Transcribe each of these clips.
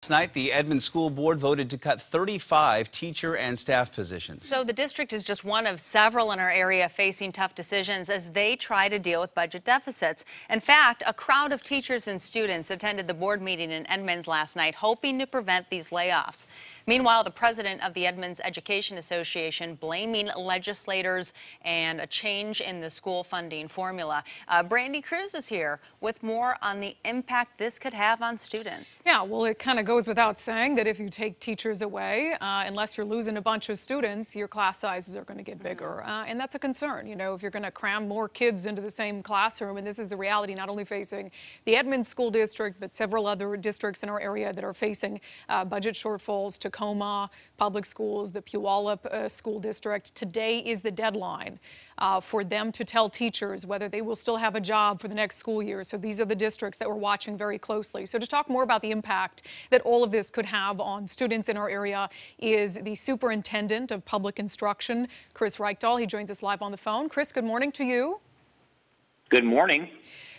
Last night, the Edmonds School Board voted to cut 35 teacher and staff positions. So the district is just one of several in our area facing tough decisions as they try to deal with budget deficits. In fact, a crowd of teachers and students attended the board meeting in Edmonds last night, hoping to prevent these layoffs. Meanwhile, the president of the Edmonds Education Association blaming legislators and a change in the school funding formula. Brandi Kruse is here with more on the impact this could have on students. Yeah, well, it kind of goes without saying that if you take teachers away, unless you're losing a bunch of students, your class sizes are going to get bigger. And that's a concern. You know, if you're going to cram more kids into the same classroom, and this is the reality not only facing the Edmonds School District, but several other districts in our area that are facing budget shortfalls. Tacoma Public Schools, the Puyallup School District. Today is the deadline for them to tell teachers whether they will still have a job for the next school year. So these are the districts that we're watching very closely. So to talk more about the impact that all of this could have on students in our area is the Superintendent of Public Instruction, Chris Reykdal. He joins us live on the phone. Chris, good morning to you. Good morning.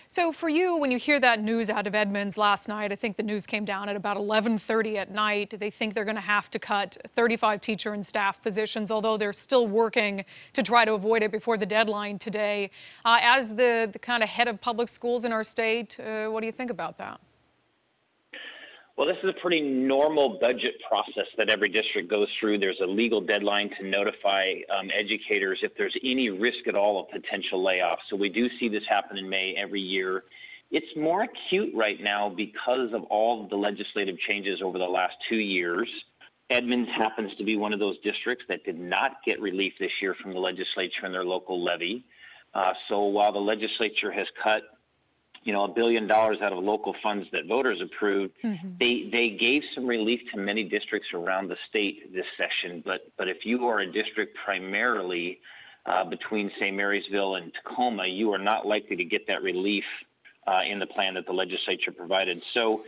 So for you, when you hear that news out of Edmonds last night, I think the news came down at about 11:30 at night. They think they're going to have to cut 35 teacher and staff positions, although they're still working to try to avoid it before the deadline today. As the kind of head of public schools in our state, what do you think about that? Well, this is a pretty normal budget process that every district goes through. There's a legal deadline to notify educators if there's any risk at all of potential layoffs. So we do see this happen in May every year. It's more acute right now because of all of the legislative changes over the last 2 years. Edmonds happens to be one of those districts that did not get relief this year from the legislature and their local levy. So while the legislature has cut $1 billion out of local funds that voters approved, they gave some relief to many districts around the state this session. But if you are a district primarily between, say, Marysville and Tacoma, you are not likely to get that relief in the plan that the legislature provided. So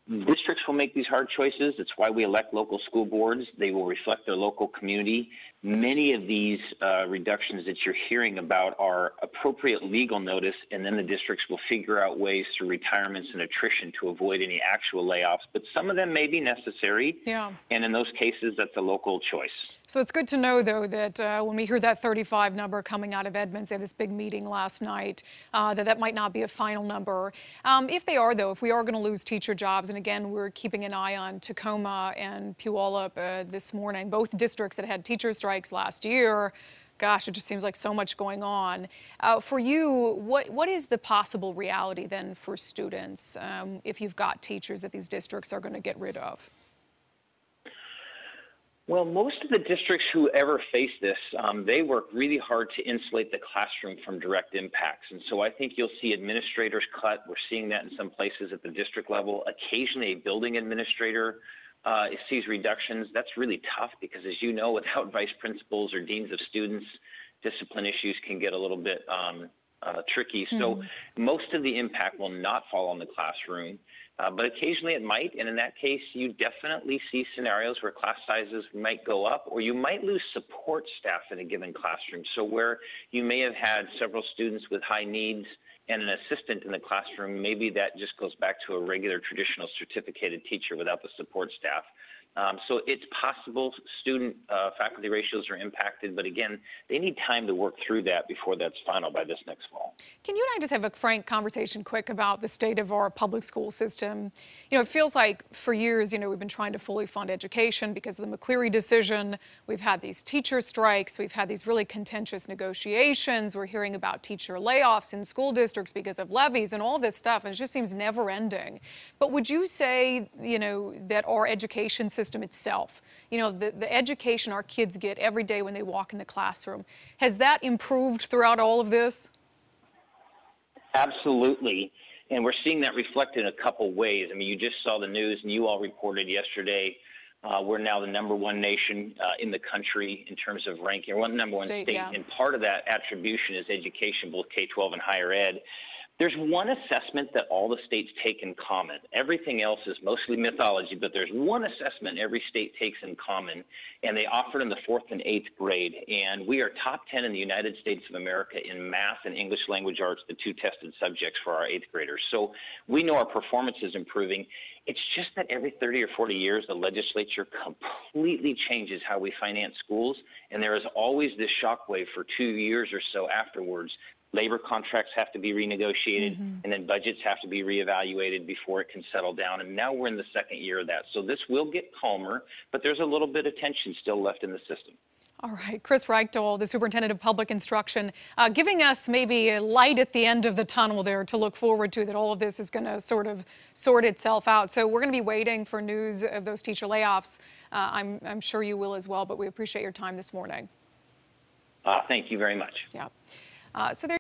districts will make these hard choices. It's why we elect local school boards. They will reflect their local community. Many of these reductions that you're hearing about are appropriate legal notice, and then the districts will figure out ways through retirements and attrition to avoid any actual layoffs. But some of them may be necessary, and in those cases, that's a local choice. So it's good to know, though, that when we hear that 35 number coming out of Edmonds at this big meeting last night, that might not be a final number. If they are, though, if we are going to lose teacher jobs, and again, we're keeping an eye on Tacoma and Puyallup this morning, both districts that had teacher strikes last year. Gosh, it just seems like so much going on. For you, what is the possible reality then for students if you've got teachers that these districts are going to get rid of? Well, most of the districts who ever face this, they work really hard to insulate the classroom from direct impacts. And so I think you'll see administrators cut. We're seeing that in some places at the district level. Occasionally, a building administrator sees reductions. That's really tough because, as you know, without vice principals or deans of students, discipline issues can get a little bit tricky. So most of the impact will not fall on the classroom, but occasionally it might. And in that case, you definitely see scenarios where class sizes might go up, or you might lose support staff in a given classroom. So where you may have had several students with high needs and an assistant in the classroom, maybe that just goes back to a regular traditional certificated teacher without the support staff. So it's possible student-faculty ratios are impacted, but again, they need time to work through that before that's final by this next fall. Can you and I just have a frank conversation quick about the state of our public school system? You know, it feels like for years, we've been trying to fully fund education because of the McCleary decision. We've had these teacher strikes. We've had these really contentious negotiations. We're hearing about teacher layoffs in school districts because of levies and all this stuff, and it just seems never ending. But would you say, that our education system itself, the education our kids get every day when they walk in the classroom, has that improved throughout all of this? Absolutely. And we're seeing that reflected in a couple ways. I mean, you just saw the news and you all reported yesterday, we're now the #1 nation in the country in terms of ranking, or #1 state. Yeah. And part of that attribution is education, both K-12 and higher ed. There's one assessment that all the states take in common. Everything else is mostly mythology, but there's one assessment every state takes in common, and they offer it in the 4th and 8th grade. And we are top 10 in the United States of America in math and English language arts, the 2 tested subjects for our 8th graders. So we know our performance is improving. It's just that every 30 or 40 years, the legislature completely changes how we finance schools, and there is always this shockwave for 2 years or so afterwards. Labor contracts have to be renegotiated, and then budgets have to be reevaluated before it can settle down. And now we're in the 2nd year of that. So this will get calmer, but there's a little bit of tension still left in the system. All right, Chris Reykdal, the Superintendent of Public Instruction, giving us maybe a light at the end of the tunnel there to look forward to, that all of this is going to sort of sort itself out. So we're going to be waiting for news of those teacher layoffs. I'm sure you will as well, but we appreciate your time this morning. Thank you very much. Yeah. So there